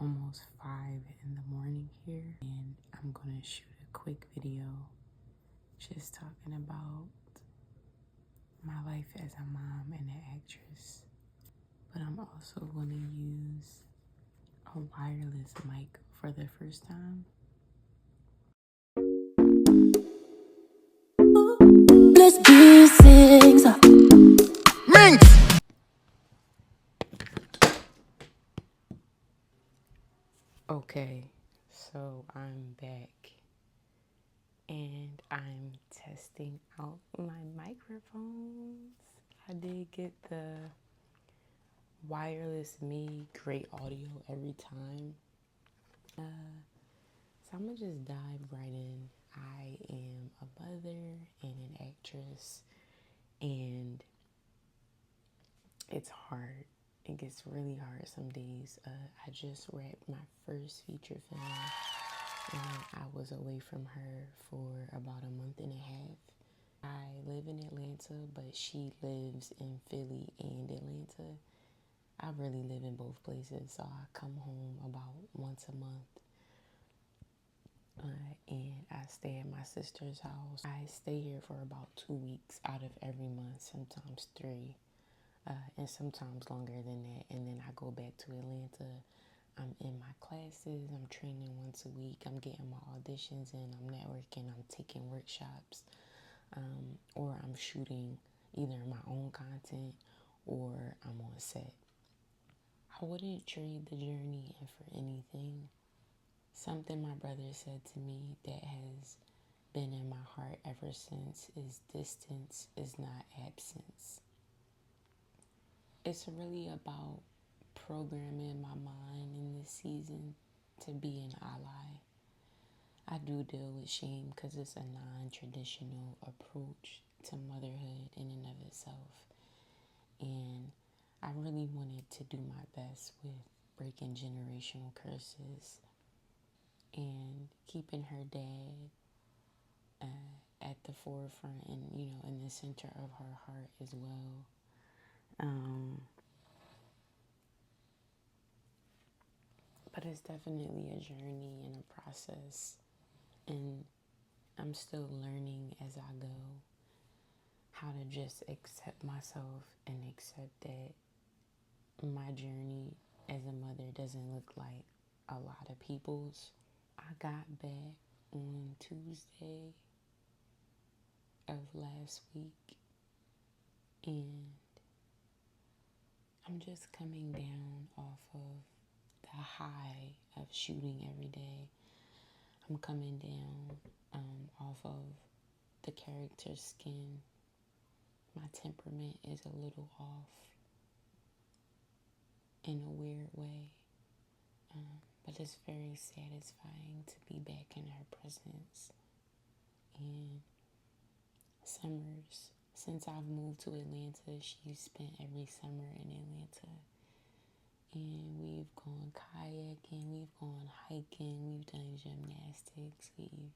almost 5 in the morning here, and I'm gonna shoot a quick video just talking about my life as a mom and an actress. But I'm also gonna use a wireless mic for the first time. Let's do things up. Okay, so I'm back and I'm testing out my microphones. I did get the wireless me great audio every time. So I'm gonna just dive right in. I am a mother and an actress, and it's hard. It gets really hard some days. I just wrapped my first feature film, and I was away from her for about a month and a half. I live in Atlanta, but she lives in Philly and Atlanta. I really live in both places, so I come home about once a month. And I stay at my sister's house. I stay here for about 2 weeks out of every month, sometimes 3, and sometimes longer than that. And then I go back to Atlanta. I'm in my classes, I'm training once a week, I'm getting my auditions in, I'm networking, I'm taking workshops, or I'm shooting either my own content or I'm on set. I wouldn't trade the journey for anything. Something my brother said to me that has been in my heart ever since is distance is not absence. It's really about programming my mind in this season to be an ally. I do deal with shame because it's a non-traditional approach to motherhood in and of itself. And I really wanted to do my best with breaking generational curses and keeping her dad at the forefront and, in the center of her heart as well. But it's definitely a journey and a process, and I'm still learning as I go how to just accept myself and accept that my journey as a mother doesn't look like a lot of people's. I got back on Tuesday of last week, and I'm just coming down off of the high of shooting every day. I'm coming down off of the character's skin. My temperament is a little off in a weird way, but it's very satisfying to be back in her presence. And summers, since I've moved to Atlanta, she's spent every summer in Atlanta. And we've gone kayaking, we've gone hiking, we've done gymnastics, we've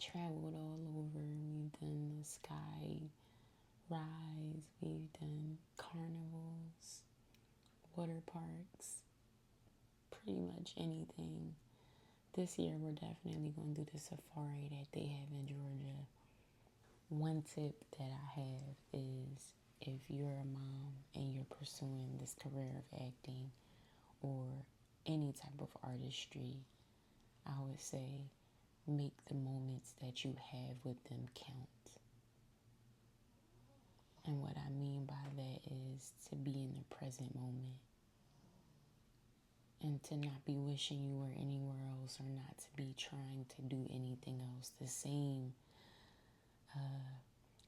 traveled all over, we've done the sky rides, we've done carnivals, water parks, pretty much anything. This year we're definitely going to do the safari that they have in Georgia. One tip that I have is, if you're a mom and you're pursuing this career of acting or any type of artistry, I would say make the moments that you have with them count. And what I mean by that is to be in the present moment and to not be wishing you were anywhere else, or not to be trying to do anything else. The same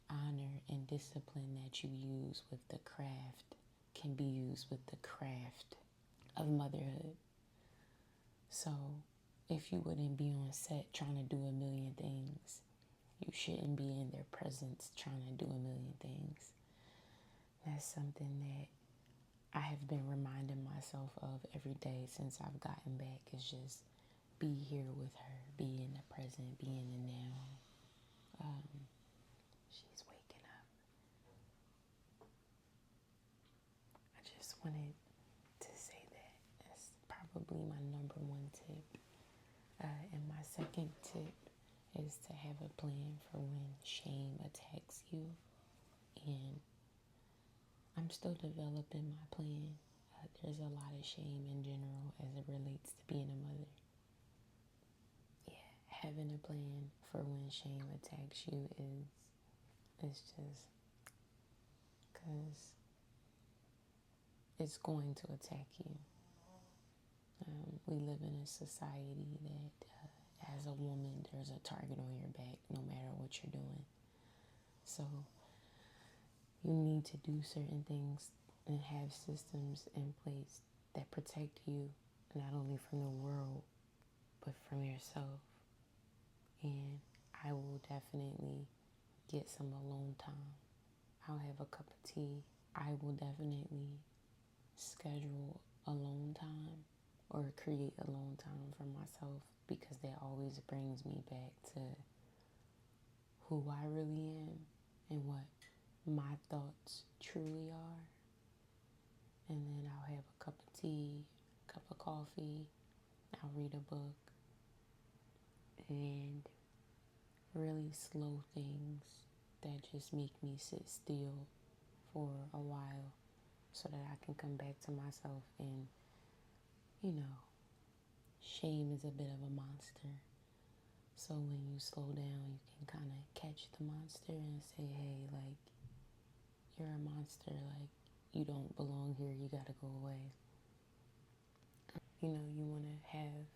honor and discipline that you use with the craft can be used with the craft of motherhood. So if you wouldn't be on set trying to do a million things, you shouldn't be in their presence trying to do a million things. That's something that I have been reminding myself of every day since I've gotten back, is just be here with her, be in the present, be in the now. She's waking up. I just wanted to say that. probably my number one tip. And my second tip is to have a plan for when shame attacks you. And I'm still developing my plan. There's a lot of shame in general as it relates to being a mother. Yeah, having a plan for when shame attacks you is just because it's going to attack you. We live in a society that, as a woman, there's a target on your back no matter what you're doing. So you need to do certain things and have systems in place that protect you not only from the world but from yourself. And I will definitely get some alone time. I'll have a cup of tea. I will definitely schedule alone time or create alone time for myself, because that always brings me back to who I really am and what my thoughts truly are. And then I'll have a cup of tea, a cup of coffee, I'll read a book, and really slow things that just make me sit still for a while so that I can come back to myself. And, shame is a bit of a monster. So when you slow down, you can kind of catch the monster and say, hey, like, you're a monster, like, you don't belong here, you gotta go away. You want to have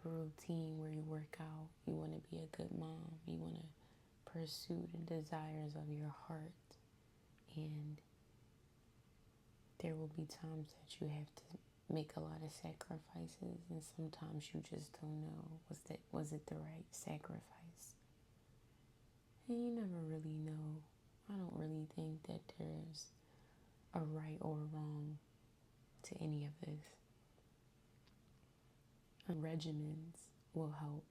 a routine where you work out, you want to be a good mom, you want to pursue the desires of your heart, and there will be times that you have to make a lot of sacrifices, and sometimes you just don't know, was it the right sacrifice? And you never really know. I don't really think that there's a right or wrong to any of this. Regimens will help.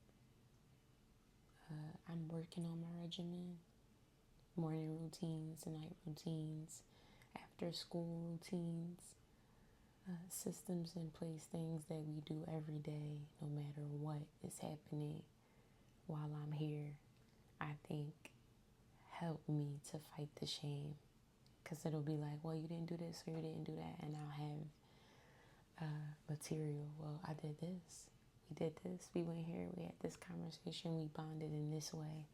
I'm working on my regimen. Morning routines, night routines, after school routines, systems in place, things that we do every day, no matter what is happening while I'm here, I think help me to fight the shame. Because it'll be like, well, you didn't do this or you didn't do that, and I'll have material. Well, I did this. We did this. We went here. We had this conversation. We bonded in this way.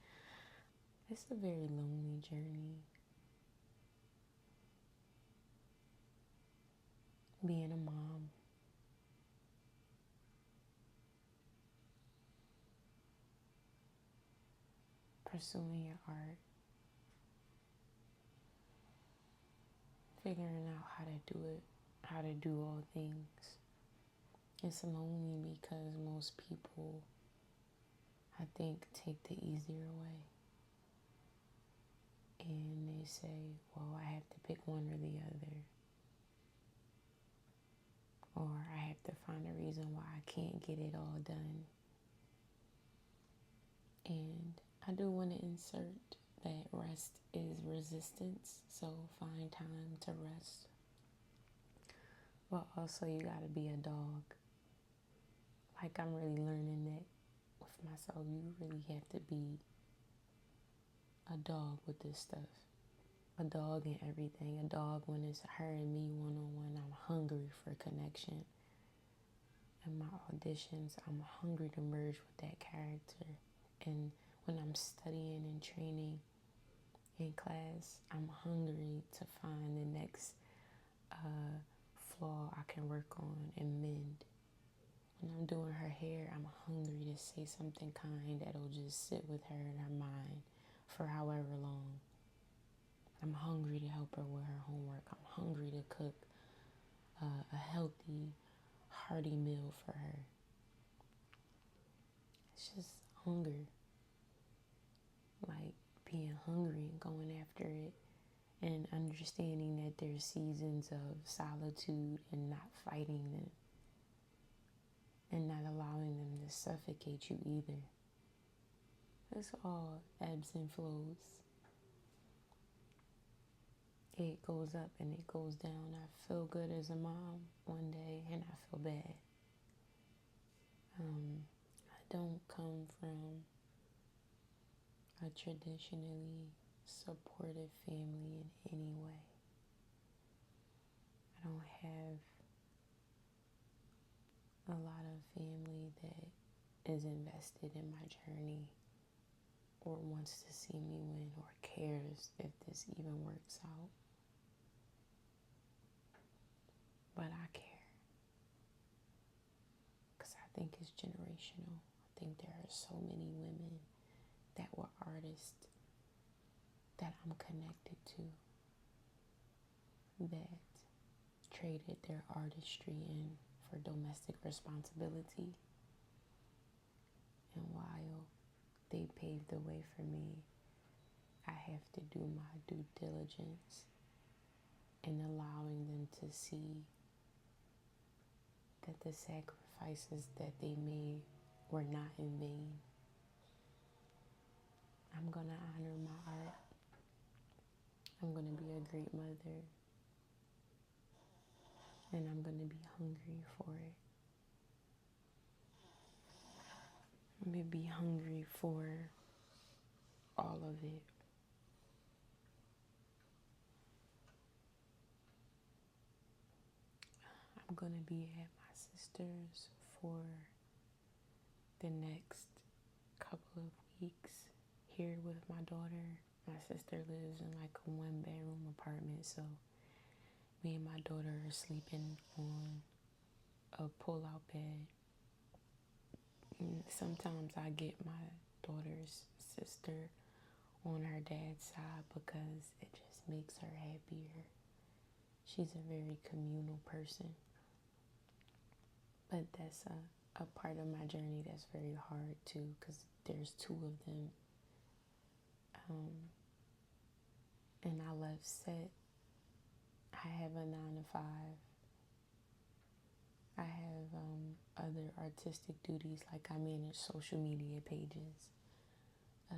It's a very lonely journey. Being a mom. Pursuing your art. Figuring out how to do it. How to do all things. It's lonely because most people, I think, take the easier way. And they say, well, I have to pick one or the other. Or I have to find a reason why I can't get it all done. And I do want to insert that rest is resistance. So find time to rest. But also you got to be a dog. Like, I'm really learning that with myself. You really have to be a dog with this stuff. A dog in everything. A dog when it's her and me one-on-one. I'm hungry for connection. In my auditions, I'm hungry to merge with that character. And when I'm studying and training in class, I'm hungry to find the next flaw I can work on and mend. When I'm doing her hair, I'm hungry to say something kind that'll just sit with her in her mind for however long. I'm hungry to help her with her homework. I'm hungry to cook a healthy, hearty meal for her. It's just hunger. Like being hungry and going after it, and understanding that there's seasons of solitude and not fighting them and not allowing them to suffocate you either. It's all ebbs and flows. it goes up and it goes down. I feel good as a mom one day and I feel bad. I don't come from a traditionally supportive family in any way. I don't have a lot of family that is invested in my journey or wants to see me win or cares if this even works out. But I care because I think it's generational. I think there are so many women that were artists that I'm connected to that traded their artistry in for domestic responsibility. And while they paved the way for me, I have to do my due diligence in allowing them to see that the sacrifices that they made were not in vain. I'm going to honor my art. I'm going to be a great mother. And I'm going to be hungry for it. I'm going to be hungry for all of it. I'm going to be at my sister's for the next couple of weeks here with my daughter. My sister lives in like a 1-bedroom apartment, so me and my daughter are sleeping on a pull-out bed. And sometimes I get my daughter's sister on her dad's side because it just makes her happier. She's a very communal person. But that's a part of my journey that's very hard too, because there's 2 of them. And I left set. I have a 9 to 5. I have other artistic duties, like I manage social media pages. I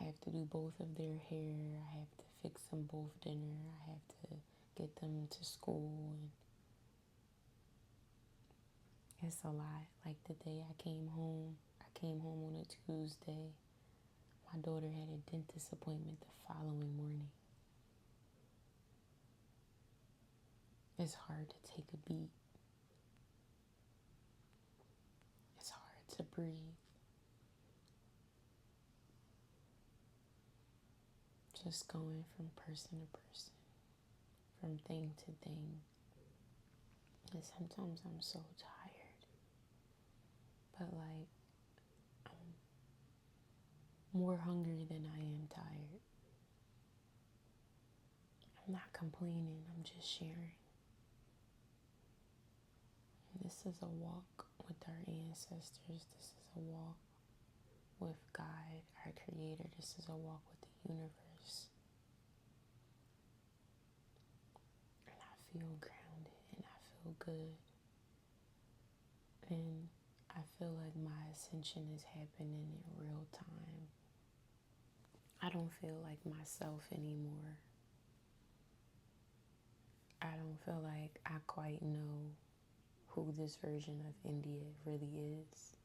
have to do both of their hair. I have to fix them both dinner. I have to get them to school. And it's a lot. Like the day I came home on a Tuesday. My daughter had a dentist appointment the following morning. It's hard to take a beat. It's hard to breathe. Just going from person to person, from thing to thing. And sometimes I'm so tired. But like, I'm more hungry than I am tired. I'm not complaining, I'm just sharing. And this is a walk with our ancestors. This is a walk with God, our Creator. This is a walk with the universe. And I feel grounded and I feel good. And I feel like my ascension is happening in real time. I don't feel like myself anymore. I don't feel like I quite know who this version of India really is.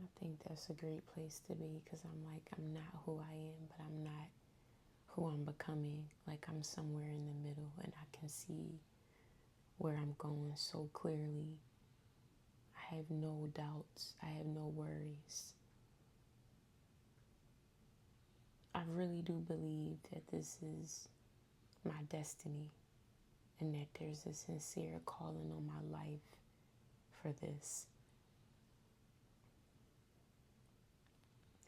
I think that's a great place to be, because I'm not who I am, but I'm not who I'm becoming. Like I'm somewhere in the middle and I can see where I'm going so clearly. I have no doubts. I have no worries. I really do believe that this is my destiny and that there's a sincere calling on my life for this.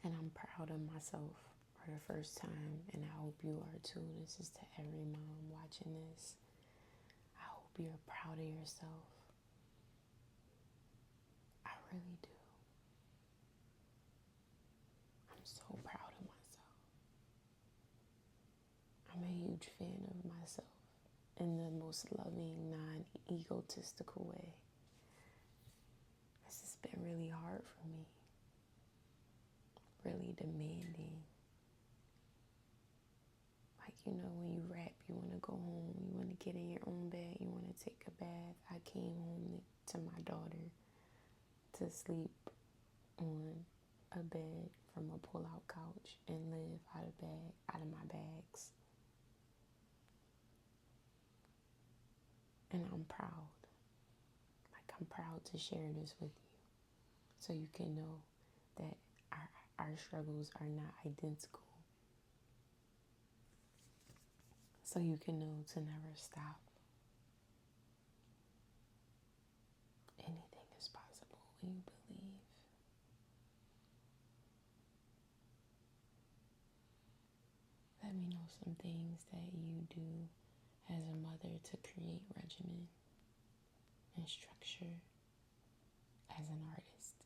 And I'm proud of myself for the first time, and I hope you are too. This is to every mom watching this. I hope you're proud of yourself. I really do. I'm so proud of myself. I'm a huge fan of myself in the most loving, non-egotistical way. This has been really hard for me. really demanding. Like, you know, when you rap, you want to go home, you want to get in your own bed, you want to take a bath. I came home to my daughter to sleep on a bed from a pull-out couch and live out of my bags. And I'm proud. Like, I'm proud to share this with you so you can know that our struggles are not identical. So you can know to never stop. Anything is possible when you believe. Let me know some things that you do as a mother to create regimen and structure as an artist.